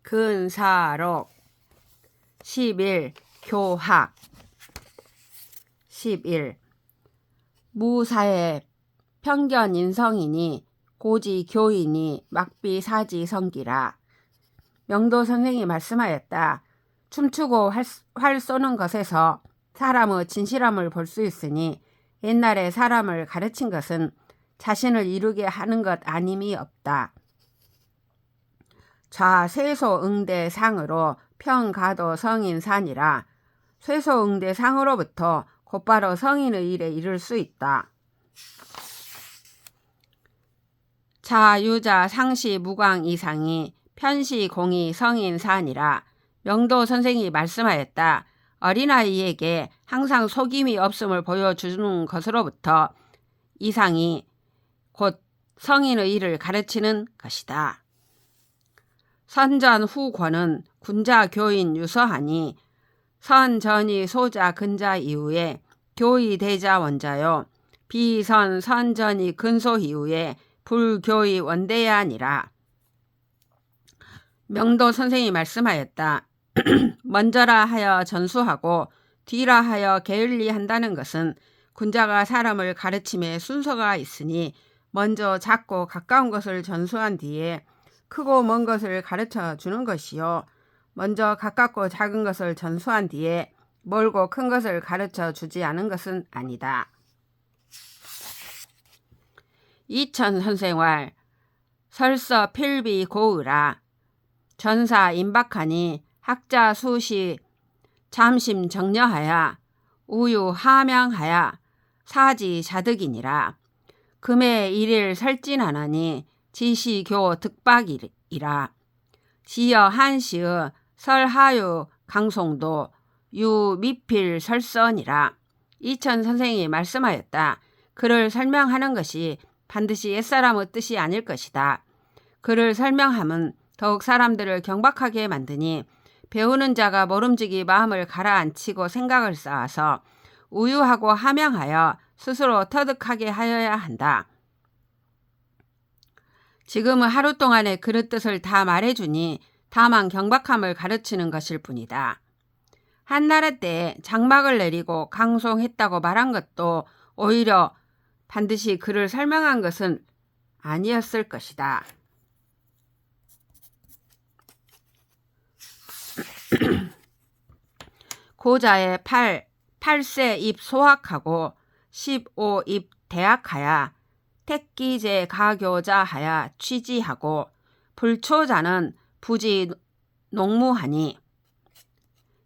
근사록 11. 교학 11. 무사의 편견 인성이니 고지 교인이 막비사지 성기라. 명도 선생이 말씀하였다. 춤추고 활 쏘는 것에서 사람의 진실함을 볼 수 있으니 옛날에 사람을 가르친 것은 자신을 이루게 하는 것 아님이 없다. 좌쇠소응대상으로 평가도 성인산이라. 쇠소응대상으로부터 곧바로 성인의 일에 이를 수 있다. 자유자 상시 무광 이상이 편시공이 성인산이라. 명도 선생이 말씀하였다. 어린아이에게 항상 속임이 없음을 보여주는 것으로부터 이상이 곧 성인의 일을 가르치는 것이다. 선전 후권은 군자 교인 유서하니 선전이 소자 근자 이후에 교의 대자 원자요 비선 선전이 근소 이후에 불교의 원대야니라. 명도 선생이 말씀하였다. 먼저라 하여 전수하고 뒤라 하여 게을리한다는 것은 군자가 사람을 가르침에 순서가 있으니 먼저 작고 가까운 것을 전수한 뒤에 크고 먼 것을 가르쳐 주는 것이요 먼저 가깝고 작은 것을 전수한 뒤에 멀고 큰 것을 가르쳐 주지 않은 것은 아니다. 이천 선생활 설서 필비 고의라. 전사 임박하니 학자 수시 잠심 정려하야 우유 하명하야 사지 자득이니라. 금의 일일 설진하나니 지시교 득박이라. 지여 한시의 설하유 강송도 유 미필 설선이라. 이천 선생이 말씀하였다. 그를 설명하는 것이 반드시 옛사람의 뜻이 아닐 것이다. 그를 설명함은 더욱 사람들을 경박하게 만드니 배우는 자가 모름지기 마음을 가라앉히고 생각을 쌓아서 우유하고 하명하여 스스로 터득하게 하여야 한다. 지금은 하루 동안의 그릇 뜻을 다 말해주니 다만 경박함을 가르치는 것일 뿐이다. 한나라 때 장막을 내리고 강송했다고 말한 것도 오히려 반드시 그를 설명한 것은 아니었을 것이다. 고자의 8세 입 소학하고 15입 대학하야 택기제 가교자하야 취지하고 불초자는 부지 농무하니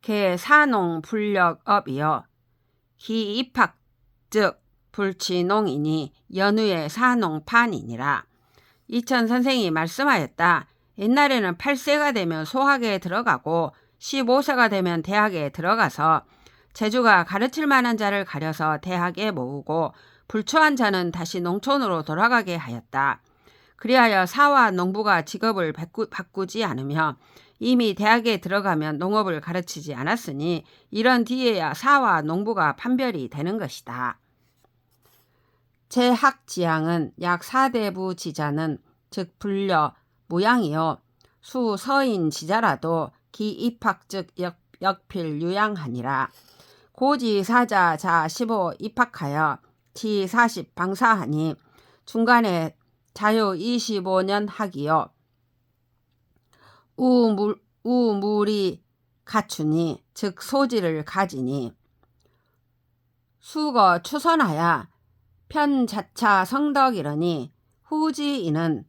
개 사농 불력업이여 기 입학 즉 불치농이니 연후의 사농판이니라. 이천 선생이 말씀하였다. 옛날에는 8세가 되면 소학에 들어가고 15세가 되면 대학에 들어가서 제주가 가르칠 만한 자를 가려서 대학에 모으고 불초한 자는 다시 농촌으로 돌아가게 하였다. 그리하여 사와 농부가 직업을 바꾸지 않으며 이미 대학에 들어가면 농업을 가르치지 않았으니 이런 뒤에야 사와 농부가 판별이 되는 것이다. 제학지향은 약 4대부 지자는 즉 불려 무양이요 수 서인 지자라도 기 입학 즉 역필 유양하니라. 고지 사자 자 15 입학하여 지 40 방사하니 중간에 자유 25년 학이요 우물이 갖추니 즉 소지를 가지니 수거 추선하야 편자차 성덕이러니 후지이는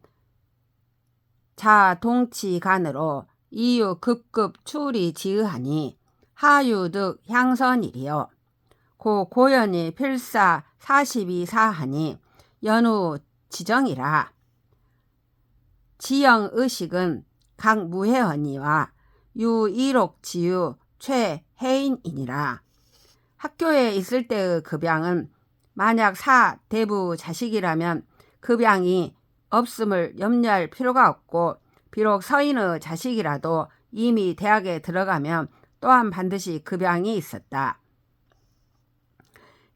자동치간으로 이유 급급 추리 지으하니 하유득 향선이리요 고연이 필사 42사하니 연후 지정이라. 지영의식은 강무혜언니와 유일옥 지유 최혜인이니라. 학교에 있을 때의 급양은 만약 사대부 자식이라면 급양이 없음을 염려할 필요가 없고 비록 서인의 자식이라도 이미 대학에 들어가면 또한 반드시 급양이 있었다.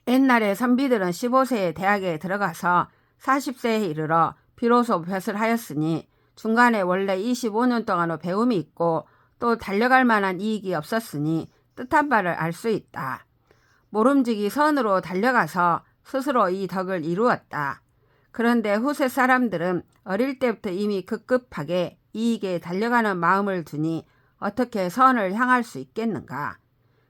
옛날에 선비들은 15세에 대학에 들어가서 40세에 이르러 비로소 벼슬 하였으니 중간에 원래 25년 동안의 배움이 있고 또 달려갈 만한 이익이 없었으니 뜻한 바를 알 수 있다. 모름지기 선으로 달려가서 스스로 이 덕을 이루었다. 그런데 후세 사람들은 어릴 때부터 이미 급급하게 이익에 달려가는 마음을 두니 어떻게 선을 향할 수 있겠는가.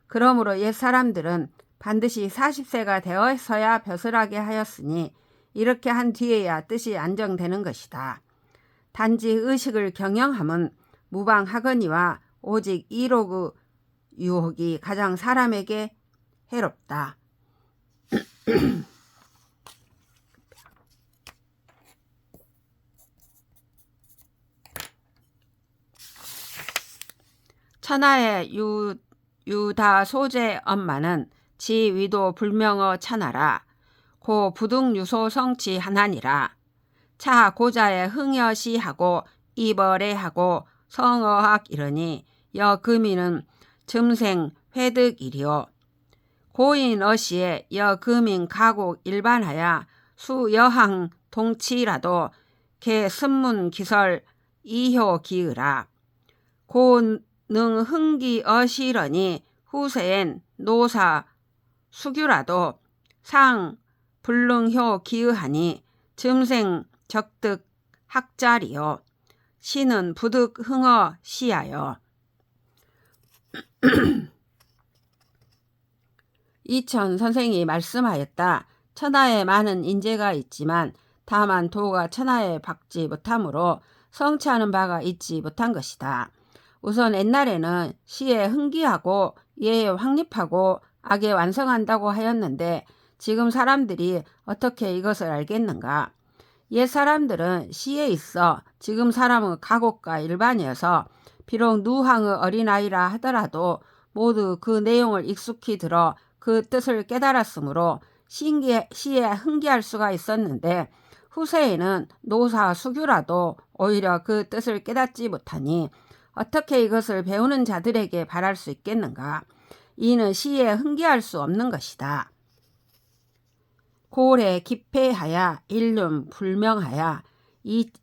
그러므로 옛 사람들은 반드시 40세가 되어서야 벼슬하게 하였으니 이렇게 한 뒤에야 뜻이 안정되는 것이다. 단지 의식을 경영함은 무방하거니와 오직 이로그 유혹이 가장 사람에게 해롭다. 천하의 유다 소재 엄마는 지 위도 불명어 천하라. 고 부득유소 성치 하나니라. 차 고자의 흥여시하고 이벌애하고 성어학 이러니 여금이는 즘생 회득이리요. 고인 어시에 여금인 가곡 일반하야 수여항 동치라도 개 선문 기설 이효 기으라. 고능 흥기 어시러니 후세엔 노사 수규라도 상 불능효 기의하니 즘생 적득 학자리요. 시는 부득 흥어 시하여. 이천 선생이 말씀하였다. 천하에 많은 인재가 있지만 다만 도가 천하에 박지 못하므로 성취하는 바가 있지 못한 것이다. 우선 옛날에는 시에 흥기하고 예에 확립하고 악에 완성한다고 하였는데 지금 사람들이 어떻게 이것을 알겠는가. 옛 사람들은 시에 있어 지금 사람은 가곡과 일반이어서 비록 누항의 어린아이라 하더라도 모두 그 내용을 익숙히 들어 그 뜻을 깨달았으므로 시에 흥기할 수가 있었는데 후세에는 노사 수규라도 오히려 그 뜻을 깨닫지 못하니 어떻게 이것을 배우는 자들에게 바랄 수 있겠는가. 이는 시에 흥기할 수 없는 것이다. 고래 기폐하야 일름 불명하야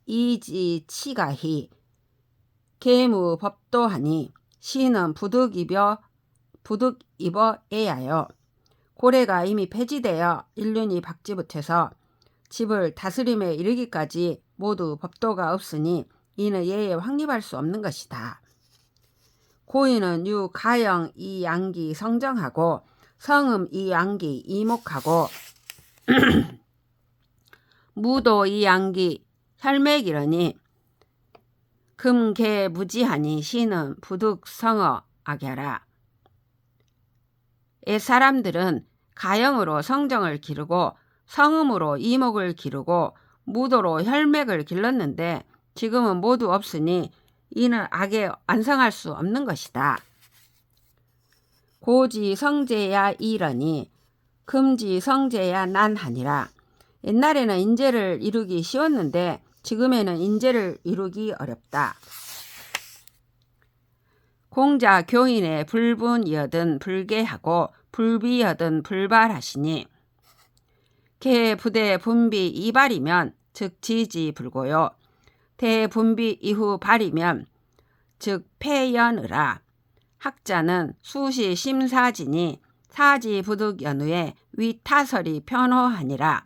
이지치가히 계무 법도하니 시는 부득이버 애하여. 고래가 이미 폐지되어 인륜이 박지 못해서 집을 다스림에 이르기까지 모두 법도가 없으니 이는 예에 확립할 수 없는 것이다. 고인은 유 가영 이양기 성정하고 성음 이양기 이목하고 무도 이양기 혈맥이러니 금계 무지하니 시는 부득성어 악야라. 옛 사람들은 가영으로 성정을 기르고 성음으로 이목을 기르고 무도로 혈맥을 길렀는데 지금은 모두 없으니 이는 악에 완성할 수 없는 것이다. 고지 성제야 이러니 금지 성제야 난하니라. 옛날에는 인재를 이루기 쉬웠는데 지금에는 인재를 이루기 어렵다. 공자 교인의 불분이여든 불개하고 불비여든 불발하시니 개 부대 분비 이발이면 즉 지지 불고요. 대분비 이후 발이면 즉 폐연으라. 학자는 수시 심사지니 사지 부득 연후에 위타설이 편호하니라.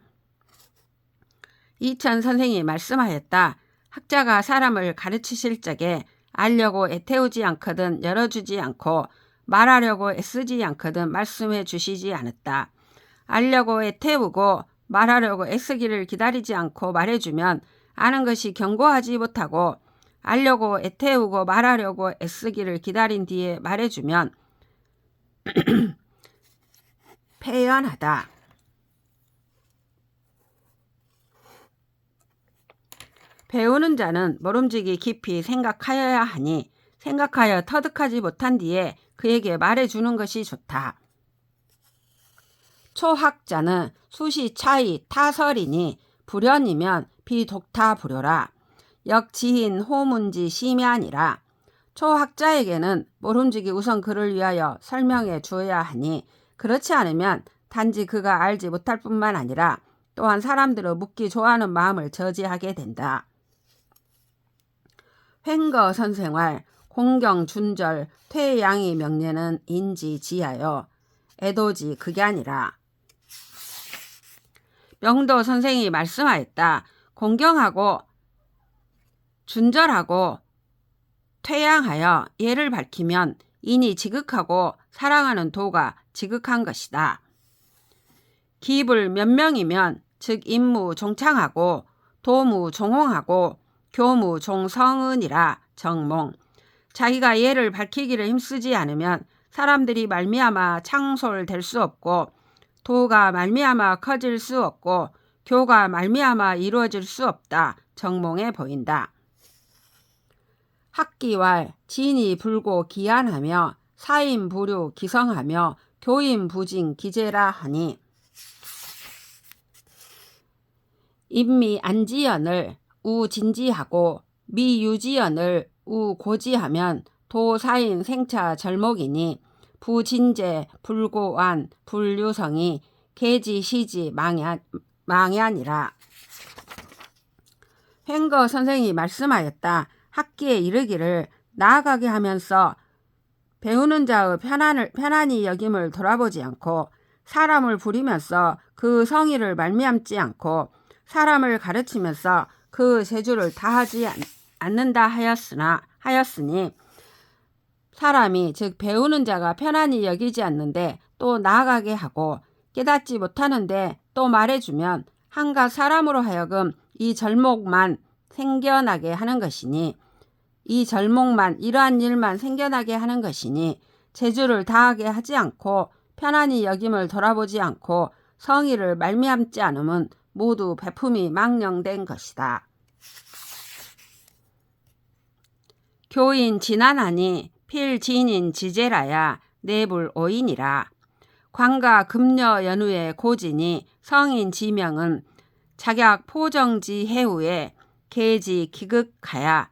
이천 선생이 말씀하였다. 학자가 사람을 가르치실 적에 알려고 애태우지 않거든 열어주지 않고 말하려고 애쓰지 않거든 말씀해 주시지 않았다. 알려고 애태우고 말하려고 애쓰기를 기다리지 않고 말해주면 아는 것이 견고하지 못하고 알려고 애태우고 말하려고 애쓰기를 기다린 뒤에 말해주면 폐연하다. 배우는 자는 모름지기 깊이 생각하여야 하니 생각하여 터득하지 못한 뒤에 그에게 말해주는 것이 좋다. 초학자는 수시 차이 타설이니 불연이면 비독타 불효라. 역지인 호문지 심야니라. 초학자에게는 모름지기 우선 그를 위하여 설명해 주어야 하니 그렇지 않으면 단지 그가 알지 못할 뿐만 아니라 또한 사람들을 묻기 좋아하는 마음을 저지하게 된다. 횡거 선생활 공경 준절 퇴양이 명례는 인지지하여 애도지 그게 아니라. 명도 선생이 말씀하였다. 공경하고 준절하고 퇴양하여 예를 밝히면 인이 지극하고 사랑하는 도가 지극한 것이다. 기불 몇 명이면 즉 임무 종창하고 도무 종홍하고 교무 종성은이라 정몽. 자기가 예를 밝히기를 힘쓰지 않으면 사람들이 말미암아 창솔될 수 없고 도가 말미암아 커질 수 없고 교가 말미암아 이루어질 수 없다. 정몽에 보인다. 학기왈 진이 불고 기한하며 사인 부류 기성하며 교인 부진 기재라 하니 인미 안지연을 우진지하고 미유지연을 우고지하면 도사인 생차 절목이니 부진제 불고완 불유성이 계지시지 망야니라. 횡거 선생이 말씀하였다. 학기에 이르기를 나아가게 하면서 배우는 자의 편안히 여김을 돌아보지 않고 사람을 부리면서 그 성의를 말미암지 않고 사람을 가르치면서 그 재주를 다하지 않는다 하였으니 사람이 즉 배우는 자가 편안히 여기지 않는데 또 나아가게 하고 깨닫지 못하는데 또 말해주면 한갓 사람으로 하여금 이 절목만 생겨나게 하는 것이니 이 절목만 이러한 일만 생겨나게 하는 것이니 재주를 다하게 하지 않고 편안히 여김을 돌아보지 않고 성의를 말미암지 않음은 모두 배품이 망령된 것이다. 교인 진안하니 필진인 지제라야 내불 오인이라. 관가 금녀 연후의 고진이 성인 지명은 작약 포정지 해후에 계지 기극하야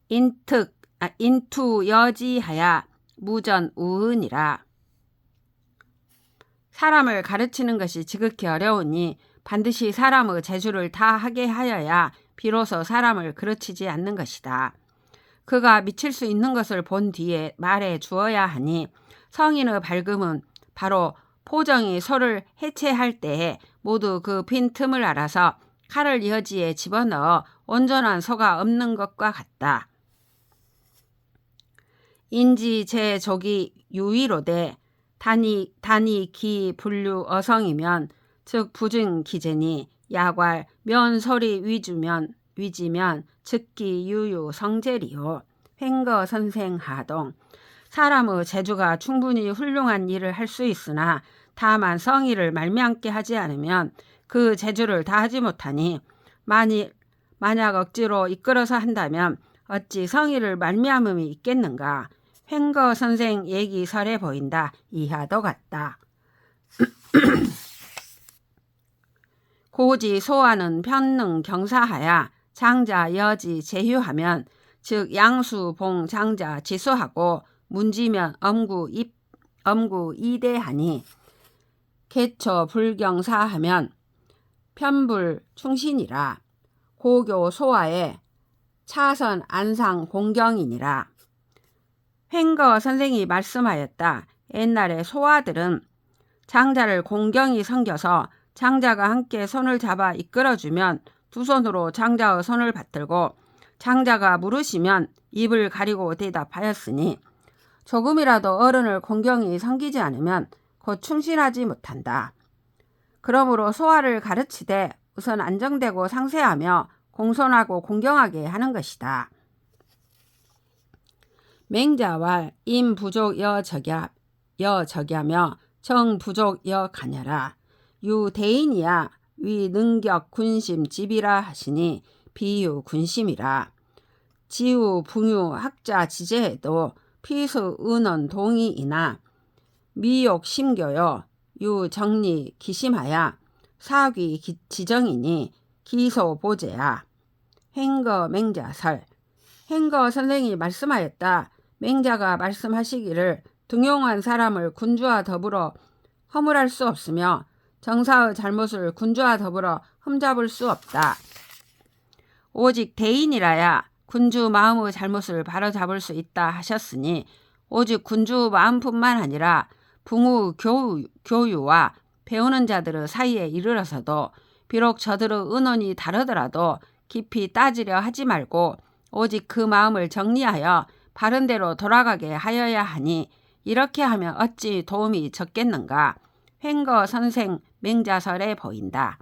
인투 여지하야 무전 우은이라. 사람을 가르치는 것이 지극히 어려우니 반드시 사람의 재주를 다하게 하여야 비로소 사람을 가르치지 않는 것이다. 그가 미칠 수 있는 것을 본 뒤에 말해 주어야 하니 성인의 밝음은 바로 포정이 소를 해체할 때에 모두 그 빈 틈을 알아서 칼을 여지에 집어넣어 온전한 소가 없는 것과 같다. 인지 제족이 유의로되 단이 기 분류 어성이면 즉 부증 기제니 야괄 면소리 위지면 즉기 유유 성제리요. 횡거 선생 하동. 사람의 재주가 충분히 훌륭한 일을 할 수 있으나 다만 성의를 말미암게 하지 않으면 그 재주를 다하지 못하니 만약 억지로 이끌어서 한다면 어찌 성의를 말미암음이 있겠는가. 횡거 선생 얘기 설에 보인다. 이하도 같다. 고지 소하는 편능 경사하야 장자 여지 제휴하면 즉 양수 봉 장자 지수하고 문지면 엄구 이대하니 개처 불경사하면 편불 충신이라. 고교 소하에 차선 안상 공경이니라. 횡거 선생이 말씀하였다. 옛날에 소아들은 장자를 공경이 섬겨서 장자가 함께 손을 잡아 이끌어주면 두 손으로 장자의 손을 받들고 장자가 물으시면 입을 가리고 대답하였으니 조금이라도 어른을 공경이 섬기지 않으면 곧 충실하지 못한다. 그러므로 소아를 가르치되 우선 안정되고 상세하며 공손하고 공경하게 하는 것이다. 맹자왈 임부족 여적야며 정부족 여가녀라. 유대인이야 위능격 군심 집이라 하시니 비유 군심이라. 지우 붕유 학자 지제해도 피수 은원 동의이나 미욕 심교요 유정리 기심하야 사귀 지정이니 기소 보제야. 횡거 맹자설. 횡거 선생이 말씀하였다. 맹자가 말씀하시기를 등용한 사람을 군주와 더불어 허물할 수 없으며 정사의 잘못을 군주와 더불어 흠잡을 수 없다. 오직 대인이라야 군주 마음의 잘못을 바로잡을 수 있다 하셨으니 오직 군주 마음뿐만 아니라 부모 교유와 배우는 자들의 사이에 이르러서도 비록 저들의 의논이 다르더라도 깊이 따지려 하지 말고 오직 그 마음을 정리하여 바른 대로 돌아가게 하여야 하니 이렇게 하면 어찌 도움이 적겠는가. 횡거 선생 맹자설에 보인다.